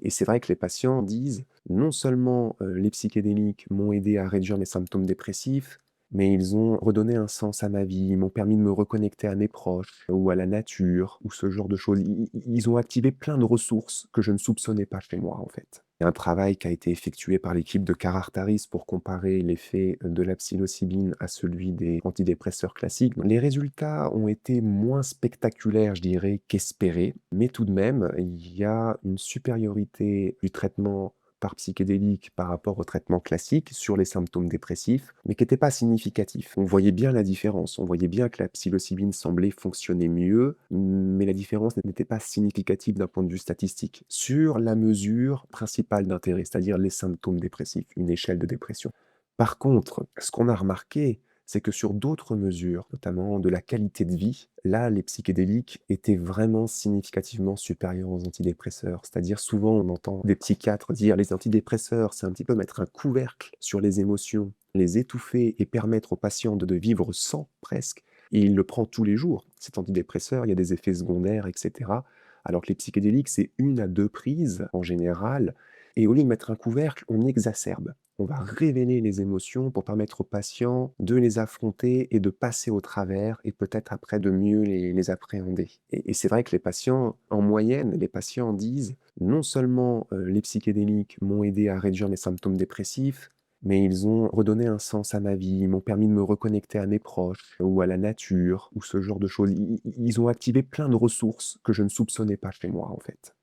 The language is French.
Et c'est vrai que les patients disent: «Non seulement, les psychédéliques m'ont aidé à réduire mes symptômes dépressifs, mais ils ont redonné un sens à ma vie, ils m'ont permis de me reconnecter à mes proches ou à la nature» ou ce genre de choses. Ils ont activé plein de ressources que je ne soupçonnais pas chez moi, en fait. Il y a un travail qui a été effectué par l'équipe de Carartaris pour comparer l'effet de la psilocybine à celui des antidépresseurs classiques. Les résultats ont été moins spectaculaires, je dirais, qu'espérés, mais tout de même, il y a une supériorité du traitement par psychédélique par rapport au traitement classique sur les symptômes dépressifs, mais qui n'était pas significatif. On voyait bien la différence, on voyait bien que la psilocybine semblait fonctionner mieux, mais la différence n'était pas significative d'un point de vue statistique sur la mesure principale d'intérêt, c'est-à-dire les symptômes dépressifs, une échelle de dépression. Par contre, ce qu'on a remarqué, c'est que sur d'autres mesures, notamment de la qualité de vie, là, les psychédéliques étaient vraiment significativement supérieurs aux antidépresseurs. C'est-à-dire souvent on entend des psychiatres dire: «Les antidépresseurs, c'est un petit peu mettre un couvercle sur les émotions, les étouffer et permettre aux patients de vivre sans presque» et il le prend tous les jours. Cet antidépresseur, il y a des effets secondaires et cetera. Alors que les psychédéliques, c'est 1 à 2 prises en général et au lieu de mettre un couvercle, on exacerbe. On va révéler les émotions pour permettre aux patients de les affronter et de passer au travers et peut-être après de mieux les appréhender. Et c'est vrai que les patients, en moyenne, les patients disent: «Non seulement, les psychédéliques m'ont aidé à réduire mes symptômes dépressifs, mais ils ont redonné un sens à ma vie, ils m'ont permis de me reconnecter à mes proches ou à la nature ou ce genre de choses». Ils ont activé plein de ressources que je ne soupçonnais pas chez moi, en fait.